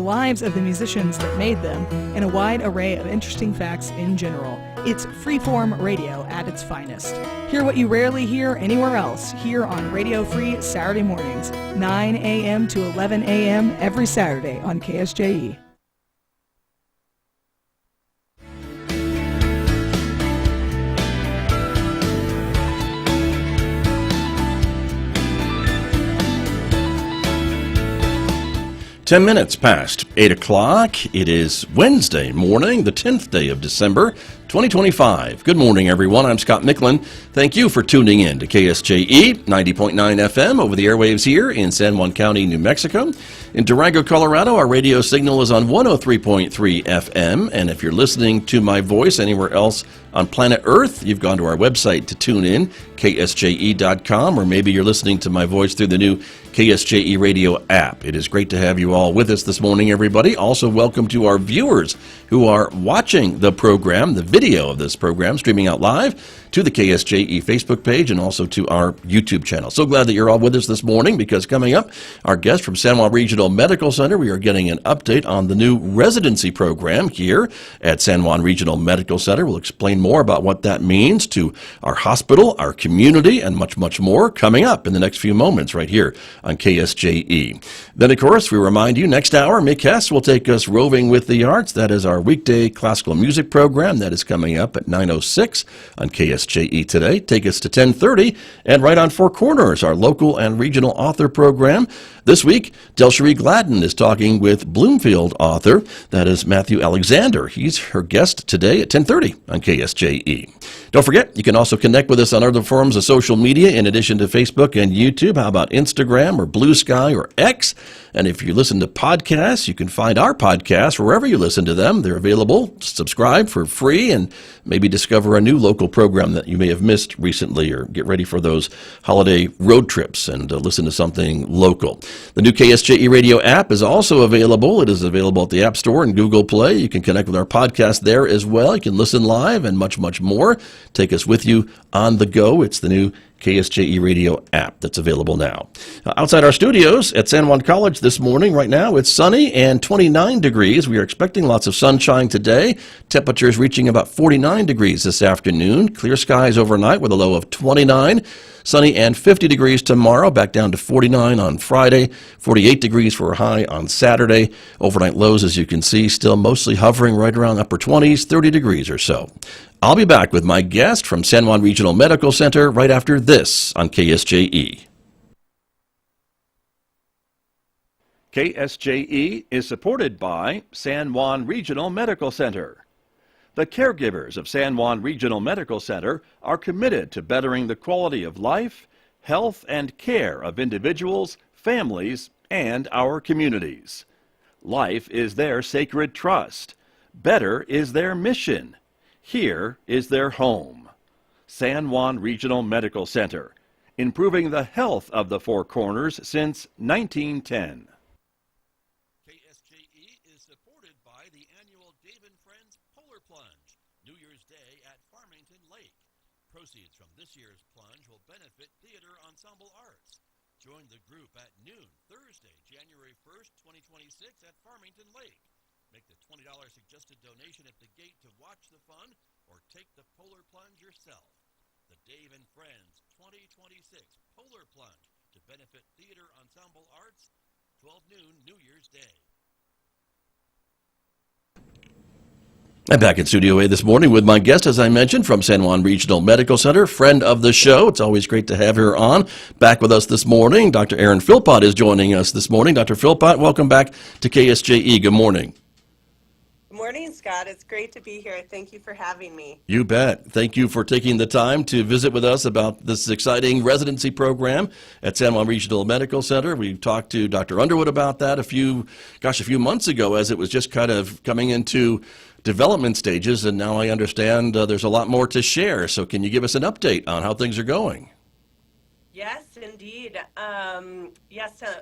lives of the musicians that made them, and a wide array of interesting facts in general. It's freeform radio at its finest. Hear what you rarely hear anywhere else here on Radio Free Saturday mornings, 9 a.m. to 11 a.m. every Saturday on KSJE. Ten minutes past 8 o'clock. It is Wednesday morning, the 10th day of December, 2025. Good morning, everyone. I'm Scott Micklin. Thank you for tuning in to KSJE 90.9 FM over the airwaves here in San Juan County, New Mexico. In Durango, Colorado, our radio signal is on 103.3 FM. And if you're listening to my voice anywhere else on planet Earth, you've gone to our website to tune in, ksje.com, or maybe you're listening to my voice through the new KSJE radio app. It is great to have you all with us this morning, everybody. Also, welcome to our viewers who are watching the program, the video of this program, streaming out live to the KSJE Facebook page and also to our YouTube channel. So glad that you're all with us this morning, because coming up, our guest from San Juan Regional Medical Center, we are getting an update on the new residency program here at San Juan Regional Medical Center. We'll explain more about what that means to our hospital, our community, and much, much more coming up in the next few moments right here on KSJE. Then, of course, we remind you, next hour, Mick Hess will take us roving with the arts. That is our weekday classical music program. That is coming up at 9:06 on KSJE today. Take us to 10:30, and right on Four Corners, our local and regional author program. This week, Delcherie Gladden is talking with Bloomfield author. That is Matthew Alexander. He's her guest today at 10:30 on KSJE. Don't forget, you can also connect with us on other forms of social media in addition to Facebook and YouTube. How about Instagram or Blue Sky or X? And if you listen to podcasts, you can find our podcasts wherever you listen to them. They're available. Subscribe for free and maybe discover a new local program that you may have missed recently, or get ready for those holiday road trips and listen to something local. The new KSJE radio app is also available. It is available at the App Store and Google Play. You can connect with our podcast there as well. You can listen live and much, much more. Take us with you on the go. It's the new KSJE radio app that's available now. Outside our studios at San Juan College this morning, right now, it's sunny and 29 degrees. We are expecting lots of sunshine today. Temperatures reaching about 49 degrees this afternoon. Clear skies overnight with a low of 29. Sunny and 50 degrees tomorrow, back down to 49 on Friday, 48 degrees for a high on Saturday. Overnight lows, as you can see, still mostly hovering right around upper 20s, 30 degrees or so. I'll be back with my guest from San Juan Regional Medical Center right after this on KSJE. KSJE is supported by San Juan Regional Medical Center. The caregivers of San Juan Regional Medical Center are committed to bettering the quality of life, health, and care of individuals, families, and our communities. Life is their sacred trust. Better is their mission. Here is their home. San Juan Regional Medical Center, improving the health of the Four Corners since 1910. KSJE is supported by the annual Dave and Friends Polar Plunge, New Year's Day at Farmington Lake. Proceeds from this year's plunge will benefit Theater Ensemble Arts. Join the group at noon Thursday, January 1st, 2026 at Farmington Lake. Make the $20 suggested donation at the gate to watch the fun or take the polar plunge yourself. The Dave and Friends 2026 Polar Plunge to benefit Theater Ensemble Arts, 12 noon, New Year's Day. I'm back in Studio A this morning with my guest, as I mentioned, from San Juan Regional Medical Center, friend of the show. It's always great to have her on. Back with us this morning, Dr. Erin Philpott is joining us this morning. Dr. Philpott, welcome back to KSJE. Good morning. Good morning, Scott. It's great to be here. Thank you for having me. You bet. Thank you for taking the time to visit with us about this exciting residency program at San Juan Regional Medical Center. We talked to Dr. Underwood about that a few months ago, as it was just kind of coming into development stages, and now I understand there's a lot more to share. So can you give us an update on how things are going? Yes, indeed.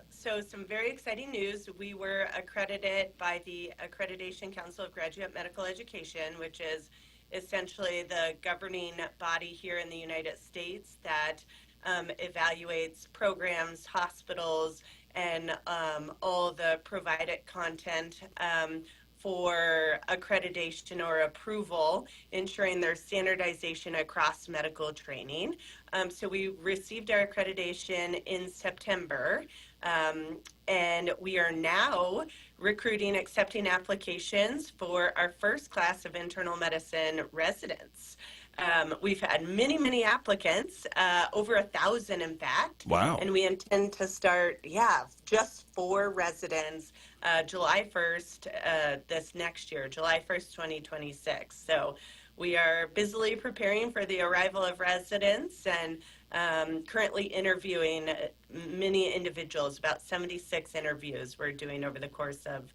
So some very exciting news. We were accredited by the Accreditation Council of Graduate Medical Education, which is essentially the governing body here in the United States that evaluates programs, hospitals, and all the provided content for accreditation or approval, ensuring their standardization across medical training. So we received our accreditation in September, and we are now recruiting, accepting applications for our first class of internal medicine residents. We've had many, many applicants, over 1,000 in fact. Wow. And we intend to start, just 4 residents, July 1st, this next year, July 1st, 2026. So we are busily preparing for the arrival of residents and currently interviewing many individuals, about 76 interviews we're doing over the course of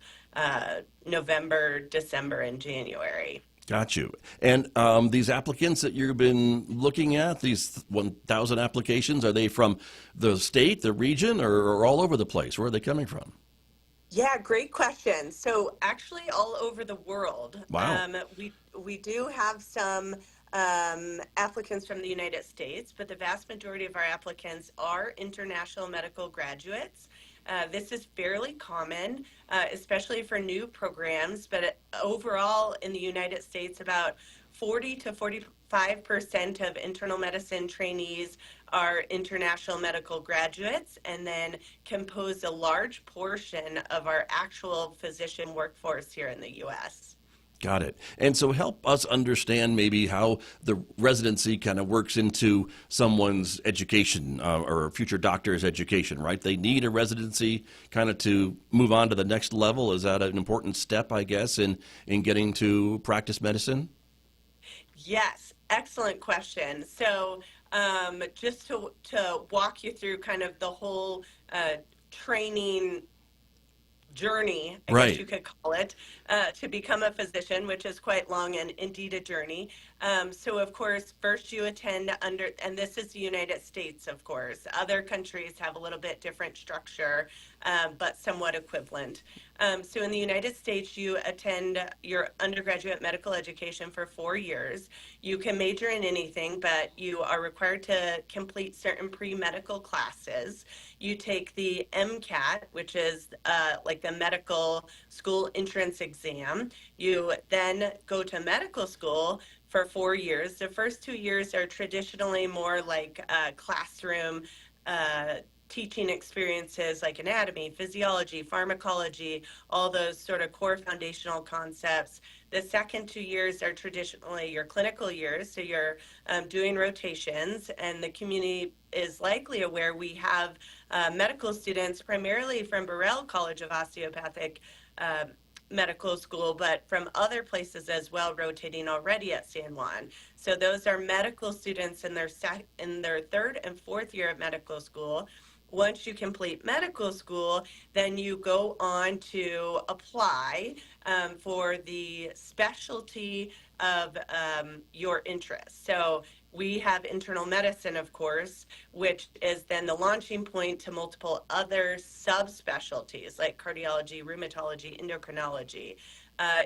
November, December, and January. Got you. And these applicants that you've been looking at, these 1,000 applications, are they from the state, the region, or all over the place? Where are they coming from? Yeah, great question. So actually all over the world. Wow. We do have some applicants from the United States, but the vast majority of our applicants are international medical graduates. This is fairly common, especially for new programs, but overall in the United States, about 40 to 45% of internal medicine trainees are international medical graduates, and then compose a large portion of our actual physician workforce here in the U.S. Got it. And so help us understand maybe how the residency kind of works into someone's education or a future doctor's education, right? They need a residency kind of to move on to the next level. Is that an important step, I guess, in getting to practice medicine? Yes, excellent question. So just to walk you through kind of the whole training journey, I Right. guess you could call it, to become a physician, which is quite long and indeed a journey. So of course, first you attend and this is the United States, of course. Other countries have a little bit different structure, but somewhat equivalent. So in the United States, you attend your undergraduate medical education for 4 years. You can major in anything, but you are required to complete certain pre-medical classes. You take the MCAT, which is like the medical school entrance exam. You then go to medical school for 4 years. The first 2 years are traditionally more like classroom teaching experiences like anatomy, physiology, pharmacology, all those sort of core foundational concepts. The second 2 years are traditionally your clinical years, so you're doing rotations, and the community is likely aware we have medical students primarily from Burrell College of Osteopathic Medical School, but from other places as well, rotating already at San Juan. So those are medical students in their third and fourth year of medical school. Once you complete medical school, then you go on to apply for the specialty of your interest. So we have internal medicine, of course, which is then the launching point to multiple other subspecialties like cardiology, rheumatology, endocrinology.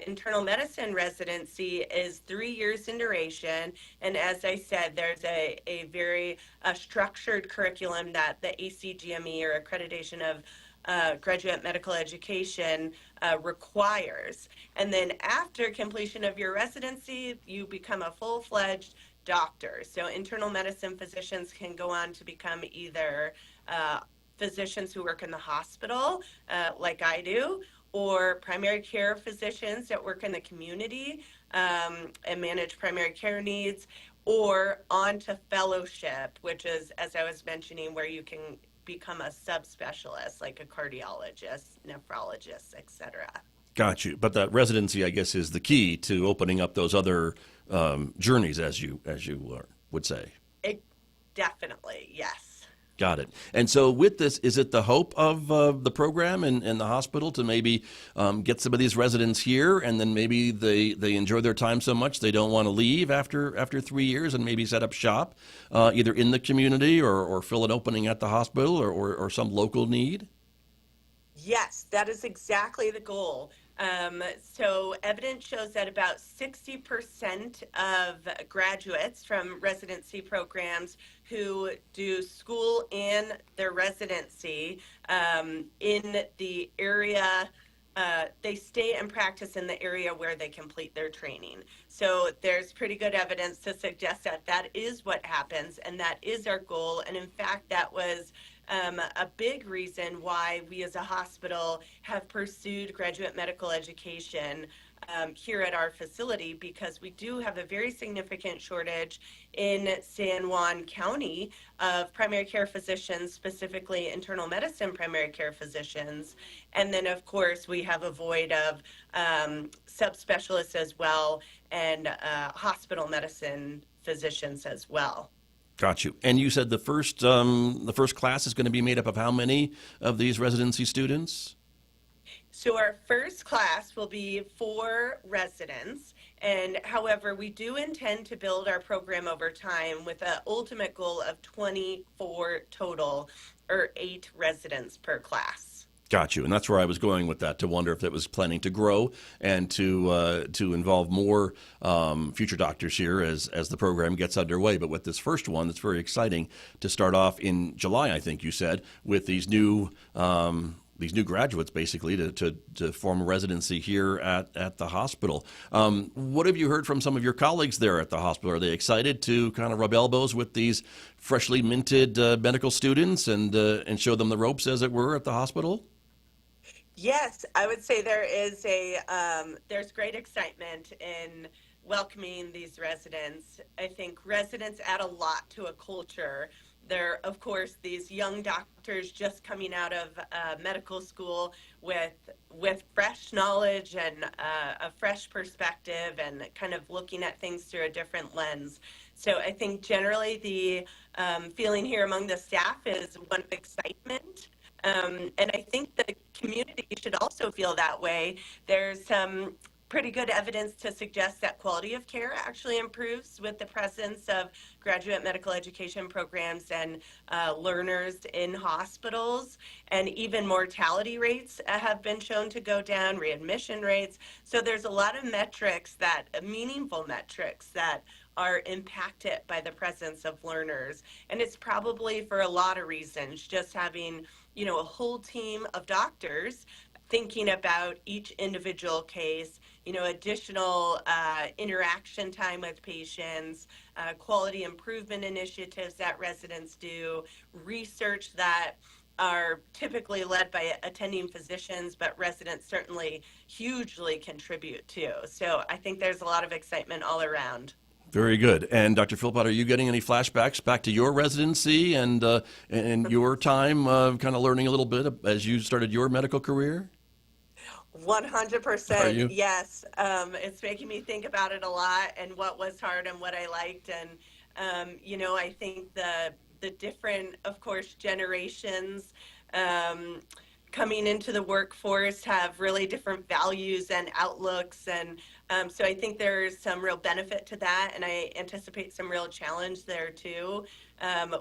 Internal medicine residency is 3 years in duration, and as I said, there's a very structured curriculum that the ACGME, or Accreditation of Graduate Medical Education, requires. And then after completion of your residency, you become a full-fledged doctor. So internal medicine physicians can go on to become either physicians who work in the hospital, like I do, or primary care physicians that work in the community and manage primary care needs, or on to fellowship, which is, as I was mentioning, where you can become a subspecialist, like a cardiologist, nephrologist, etc. Got you. But that residency, I guess, is the key to opening up those other journeys, as you would say. Definitely, yes. Got it. And so with this, is it the hope of the program and the hospital to maybe get some of these residents here, and then maybe they enjoy their time so much they don't want to leave after 3 years, and maybe set up shop either in the community or fill an opening at the hospital or some local need? Yes, that is exactly the goal. So evidence shows that about 60% of graduates from residency programs who do school and their residency in the area. They stay and practice in the area where they complete their training. So there's pretty good evidence to suggest that that is what happens, and that is our goal. And in fact, that was a big reason why we as a hospital have pursued graduate medical education here at our facility, because we do have a very significant shortage in San Juan County of primary care physicians, specifically internal medicine primary care physicians. And then, of course, we have a void of subspecialists as well, and hospital medicine physicians as well. Got you. And you said the first class is going to be made up of how many of these residency students? So our first class will be 4 residents, and however, we do intend to build our program over time with an ultimate goal of 24 total, or 8 residents per class. Got you. And that's where I was going with that, to wonder if it was planning to grow and to involve more future doctors here as the program gets underway. But with this first one, it's very exciting to start off in July, I think you said, with these new graduates, basically, to form a residency here at the hospital. What have you heard from some of your colleagues there at the hospital? Are they excited to kind of rub elbows with these freshly minted medical students and show them the ropes, as it were, at the hospital? Yes, I would say there is there's great excitement in welcoming these residents. I think residents add a lot to a culture. They're, of course, these young doctors just coming out of medical school with fresh knowledge and a fresh perspective, and kind of looking at things through a different lens. So I think generally the feeling here among the staff is one of excitement. And I think the community should also feel that way. There's some pretty good evidence to suggest that quality of care actually improves with the presence of graduate medical education programs and learners in hospitals. And even mortality rates have been shown to go down, readmission rates. So there's a lot of metrics, meaningful metrics, that are impacted by the presence of learners. And it's probably for a lot of reasons, just having a whole team of doctors thinking about each individual case, additional interaction time with patients, quality improvement initiatives that residents do, research that are typically led by attending physicians, but residents certainly hugely contribute to. So I think there's a lot of excitement all around. Very good. And Dr. Philpott, are you getting any flashbacks back to your residency and your time kind of learning a little bit as you started your medical career? 100%. Yes. It's making me think about it a lot, and what was hard and what I liked. And, I think the different, of course, generations coming into the workforce have really different values and outlooks. And so I think there's some real benefit to that, and I anticipate some real challenge there too.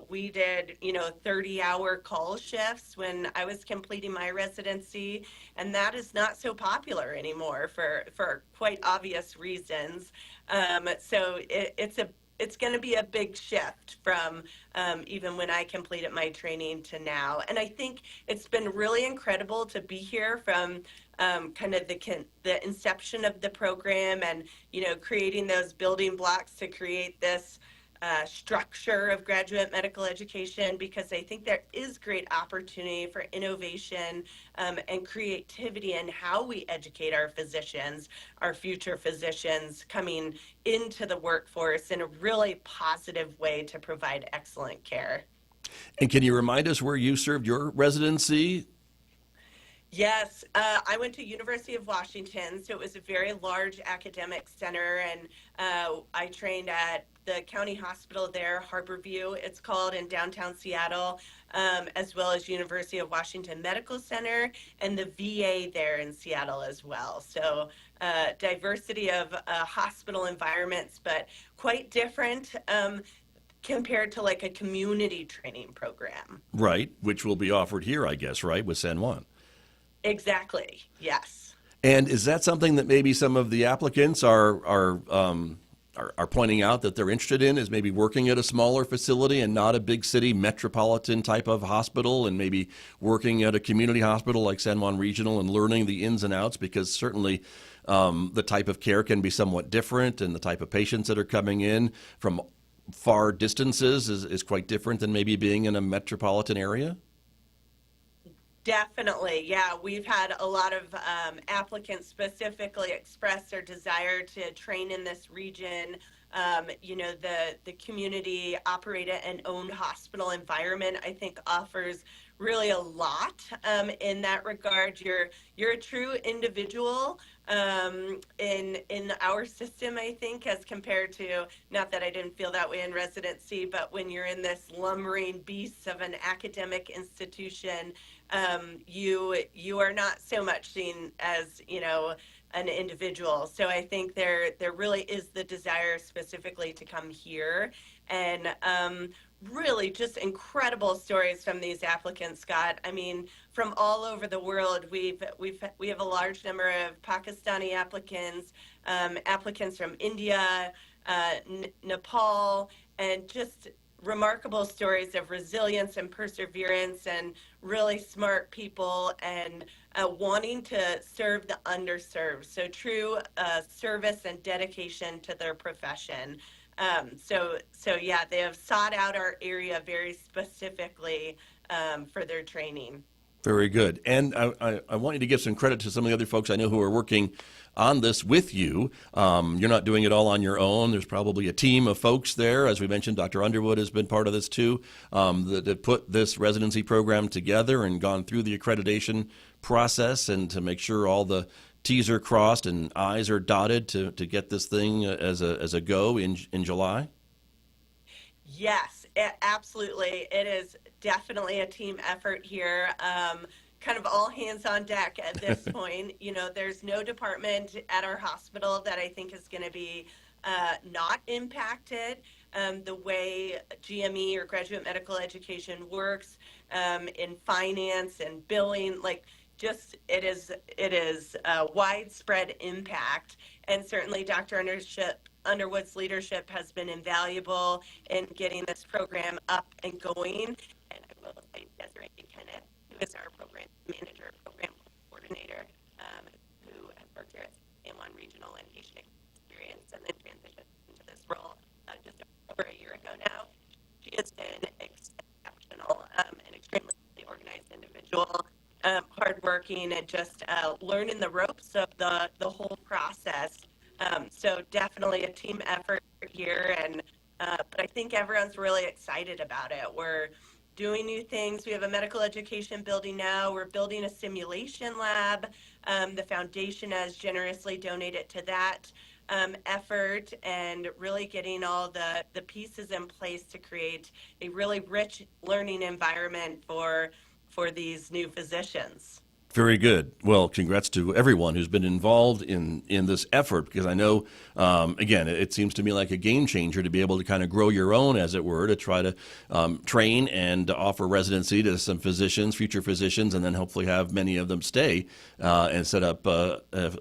We did, 30-hour call shifts when I was completing my residency, and that is not so popular anymore for quite obvious reasons. So it's going to be a big shift from even when I completed my training to now. And I think it's been really incredible to be here from kind of the inception of the program, and, creating those building blocks to create this structure of graduate medical education, because I think there is great opportunity for innovation and creativity in how we educate our physicians, our future physicians coming into the workforce, in a really positive way to provide excellent care. And can you remind us where you served your residency? Yes, I went to University of Washington, so it was a very large academic center, and I trained at the county hospital there, Harborview, it's called, in downtown Seattle, as well as University of Washington Medical Center and the VA there in Seattle as well. So diversity of hospital environments, but quite different compared to like a community training program. Right, which will be offered here, I guess, right, with San Juan. Exactly, yes. And is that something that maybe some of the applicants are are pointing out that they're interested in is maybe working at a smaller facility and not a big city metropolitan type of hospital, and maybe working at a community hospital like San Juan Regional and learning the ins and outs, because certainly the type of care can be somewhat different, and the type of patients that are coming in from far distances is quite different than maybe being in a metropolitan area? Definitely, yeah. We've had a lot of applicants specifically express their desire to train in this region. The community operated and owned hospital environment, I think, offers really a lot in that regard. You're a true individual in our system, I think, as compared to, not that I didn't feel that way in residency, but when you're in this lumbering beast of an academic institution, you are not so much seen as, an individual. So I think there really is the desire specifically to come here, and really just incredible stories from these applicants, Scott. I mean, from all over the world. We have a large number of Pakistani applicants, applicants from India, Nepal, and just remarkable stories of resilience and perseverance, and really smart people, and wanting to serve the underserved. So true service and dedication to their profession. So yeah, they have sought out our area very specifically for their training. Very good. And I want you to give some credit to some of the other folks I know who are working on this with you. You're not doing it all on your own. There's probably a team of folks there. As we mentioned, Dr. Underwood has been part of this too, that put this residency program together and gone through the accreditation process, and to make sure all the T's are crossed and I's are dotted to get this thing as a go in July. Yes, absolutely. It is definitely a team effort here. Kind of all hands on deck at this point. There's no department at our hospital that I think is going to be not impacted. The way GME, or graduate medical education, works in finance and billing, it is a widespread impact. And certainly Dr. Underwood's leadership has been invaluable in getting this program up and going. And I will say Desiree Kenneth, who is our program manager, program coordinator, who has worked here at San Juan Regional and Haitian experience, and then transitioned into this role just over a year ago now. She has been exceptional, an extremely organized individual, hardworking, and just learning the ropes of the whole process. So definitely a team effort here, but I think everyone's really excited about it. We're doing new things. We have a medical education building now. We're building a simulation lab. The foundation has generously donated to that effort, and really getting all the pieces in place to create a really rich learning environment for these new physicians. Very good. Well, congrats to everyone who's been involved in this effort, because I know, again, it seems to me like a game changer to be able to kind of grow your own, as it were, to try to train and offer residency to some physicians, future physicians, and then hopefully have many of them stay and set up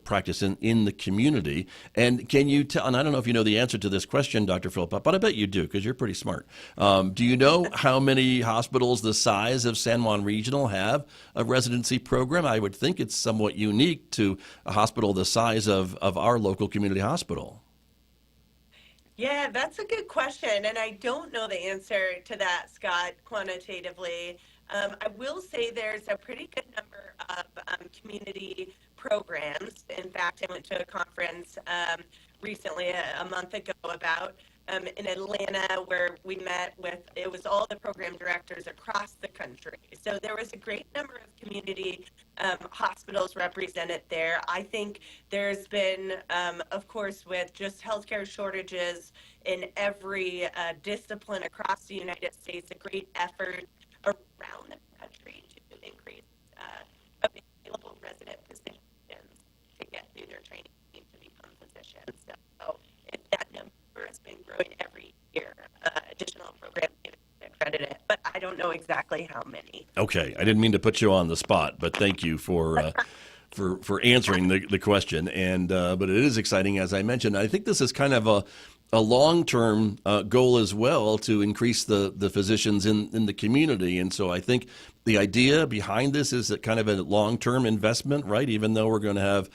practice in the community. And can you tell, and I don't know if you know the answer to this question, Dr. Philpott, but I bet you do, because you're pretty smart. Do you know how many hospitals the size of San Juan Regional have a residency program? I would think it's somewhat unique to a hospital the size of our local community hospital. Yeah, that's a good question, and I don't know the answer to that, Scott, quantitatively. I will say there's a pretty good number of community programs. In fact, I went to a conference recently, a month ago, about in Atlanta, where we met with, it was all the program directors across the country. So there was a great number of community hospitals represented there. I think there's been, of course, with just healthcare shortages in every discipline across the United States, a great effort around the country to increase available resident physicians to get through their training to become physicians. So that number has been growing every year. Additional programs accredited, but I don't know exactly how many. Okay, I didn't mean to put you on the spot, but thank you for answering the question. And but it is exciting, as I mentioned. I think this is kind of a long-term goal as well to increase the physicians in the community. And so I think the idea behind this is that kind of a long-term investment, right? Even though we're going to have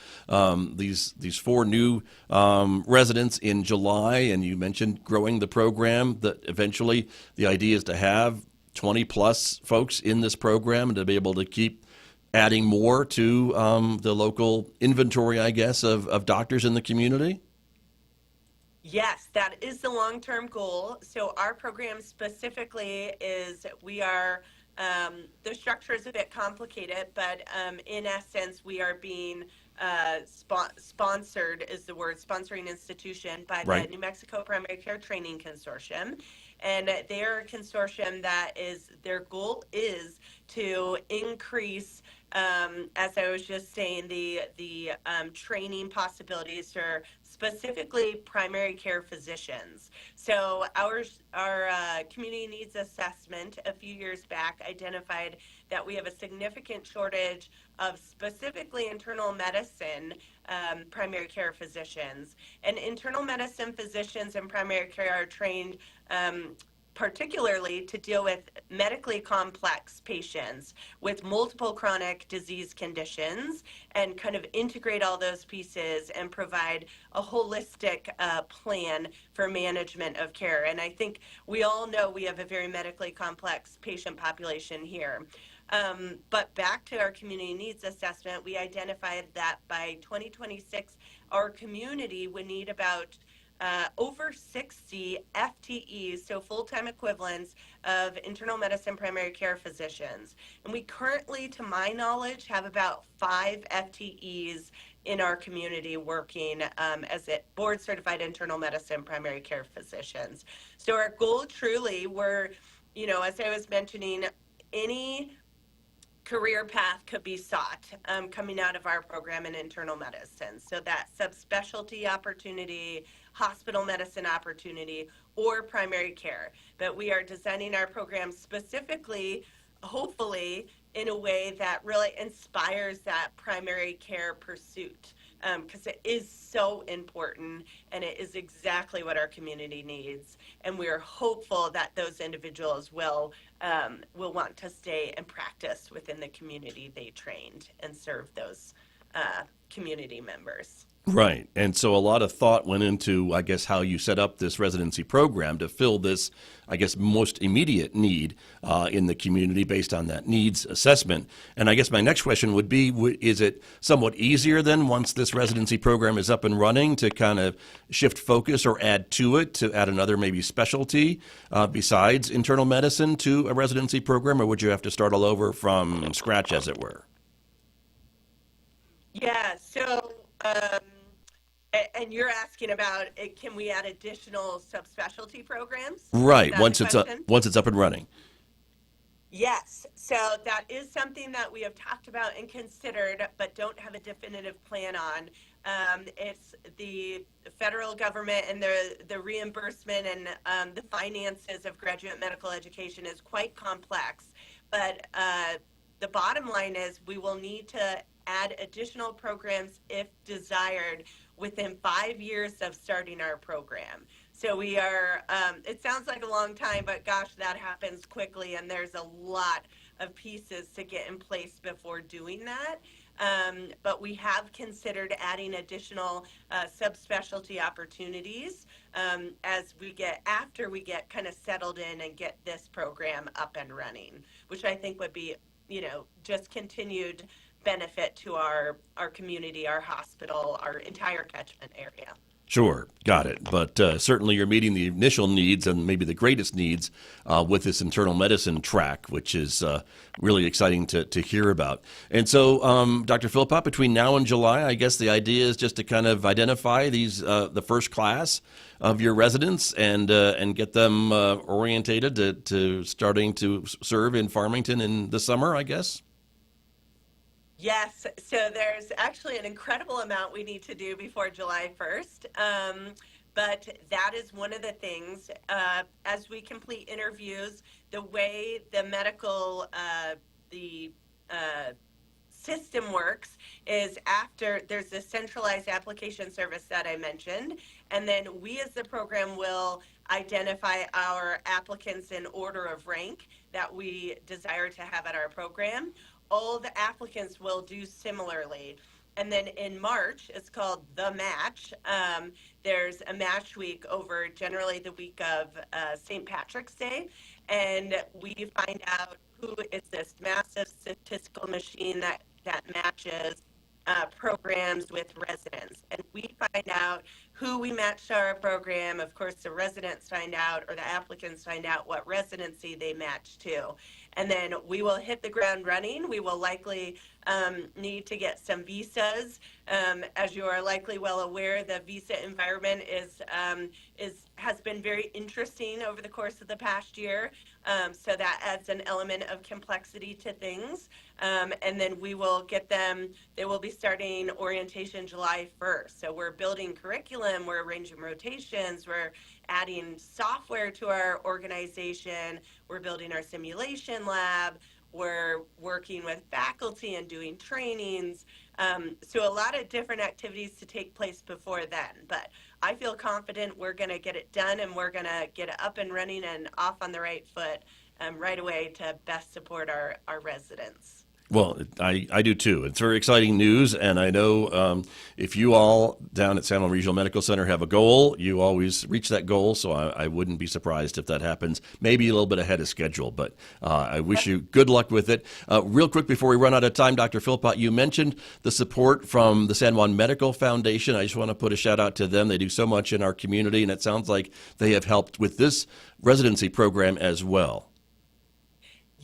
these 4 new residents in July, and you mentioned growing the program, that eventually the idea is to have 20 plus folks in this program and to be able to keep adding more to the local inventory, I guess, of doctors in the community? Yes, that is the long-term goal. So our program specifically is the structure is a bit complicated, but in essence, we are being sponsored is the word, sponsoring institution by the Right. New Mexico Primary Care Training Consortium. And they're a consortium that their goal is to increase, as I was just saying, the training possibilities for specifically primary care physicians. So our community needs assessment a few years back identified that we have a significant shortage of specifically internal medicine primary care physicians. And internal medicine physicians and primary care are trained particularly to deal with medically complex patients with multiple chronic disease conditions and kind of integrate all those pieces and provide a holistic plan for management of care. And I think we all know we have a very medically complex patient population here. But back to our community needs assessment, we identified that by 2026, our community would need about over 60 FTEs, so full-time equivalents of internal medicine primary care physicians. And we currently, to my knowledge, have about 5 FTEs in our community working as board-certified internal medicine primary care physicians. So our goal truly, as I was mentioning, any career path could be sought coming out of our program in internal medicine. So that subspecialty opportunity, hospital medicine opportunity, or primary care. But we are designing our program specifically, hopefully, in a way that really inspires that primary care pursuit, because it is so important and it is exactly what our community needs. And we are hopeful that those individuals will want to stay and practice within the community they trained and serve those community members. Right. And so a lot of thought went into, I guess, how you set up this residency program to fill this, I guess, most immediate need in the community based on that needs assessment. And I guess my next question would be, is it somewhat easier then once this residency program is up and running to kind of shift focus or add to it, to add another maybe specialty besides internal medicine to a residency program, or would you have to start all over from scratch, as it were? Yeah, so and you're asking about can we add additional subspecialty programs? Right. Is that Once the it's up, question? once it's up and running. Yes, so that is something that we have talked about and considered, but don't have a definitive plan on. It's the federal government and the reimbursement and the finances of graduate medical education is quite complex. But the bottom line is we will need to add additional programs if desired within 5 years of starting our program. So we are, it sounds like a long time, but gosh, that happens quickly, and there's a lot of pieces to get in place before doing that. But we have considered adding additional subspecialty opportunities after we get kind of settled in and get this program up and running, which I think would be, just continued benefit to our community, our hospital, our entire catchment area. Sure, got it. But certainly you're meeting the initial needs and maybe the greatest needs with this internal medicine track, which is really exciting to hear about. And so, Dr. Philpott, between now and July, I guess the idea is just to kind of identify these the first class of your residents and get them orientated to starting to serve in Farmington in the summer, I guess. Yes, so there's actually an incredible amount we need to do before July 1st, but that is one of the things. As we complete interviews, the way the medical system works is after there's the centralized application service that I mentioned, and then we as the program will identify our applicants in order of rank that we desire to have at our program. All the applicants will do similarly. And then in March, it's called The Match. There's a match week over generally the week of St. Patrick's Day. And we find out who is this massive statistical machine that matches programs with residents. And we find out who we match to our program. Of course, the residents find out, or the applicants find out what residency they match to. And then we will hit the ground running. We will likely need to get some visas. As you are likely well aware, the visa environment has been very interesting over the course of the past year. So that adds an element of complexity to things. And then we will get them, they will be starting orientation July 1st. So we're building curriculum, we're arranging rotations, we're adding software to our organization, we're building our simulation lab, we're working with faculty and doing trainings. So a lot of different activities to take place before then. But I feel confident we're going to get it done, and we're going to get it up and running and off on the right foot right away to best support our residents. Well, I do too. It's very exciting news, and I know if you all down at San Juan Regional Medical Center have a goal, you always reach that goal, so I wouldn't be surprised if that happens, maybe a little bit ahead of schedule, but I wish you good luck with it. Real quick before we run out of time, Dr. Philpott, you mentioned the support from the San Juan Medical Foundation. I just want to put a shout out to them. They do so much in our community, and it sounds like they have helped with this residency program as well.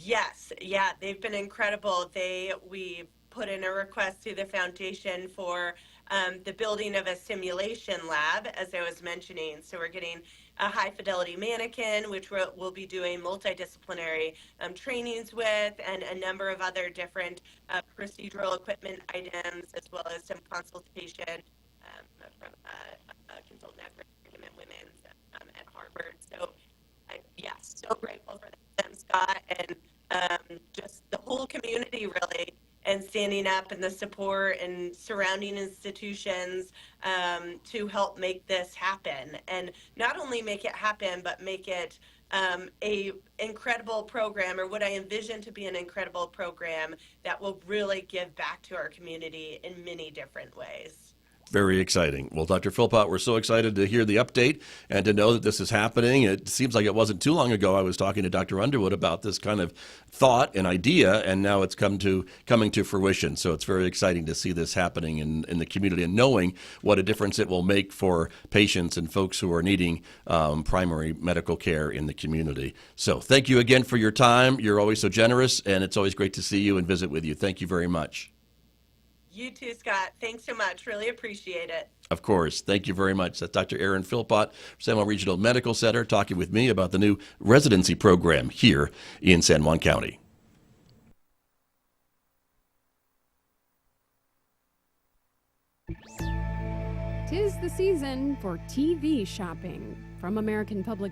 Yes, yeah, they've been incredible. We put in a request to the foundation for the building of a simulation lab, as I was mentioning. So we're getting a high fidelity mannequin, which we'll be doing multidisciplinary trainings with, and a number of other different procedural equipment items, as well as some consultation from a consultant at Brigham and Women's at Harvard. So yes, so grateful for them, Scott, and just the whole community really, and standing up and the support and surrounding institutions to help make this happen. And not only make it happen, but make it a incredible program, or what I envision to be an incredible program that will really give back to our community in many different ways. Very exciting. Well, Dr. Philpott, we're so excited to hear the update and to know that this is happening. It seems like it wasn't too long ago I was talking to Dr. Underwood about this kind of thought and idea, and now it's coming to fruition. So it's very exciting to see this happening in the community, and knowing what a difference it will make for patients and folks who are needing primary medical care in the community. So thank you again for your time. You're always so generous, and it's always great to see you and visit with you. Thank you very much. You too, Scott. Thanks so much. Really appreciate it. Of course. Thank you very much. That's Dr. Erin Philpott, San Juan Regional Medical Center, talking with me about the new residency program here in San Juan County. 'Tis the season for TV shopping. From American Public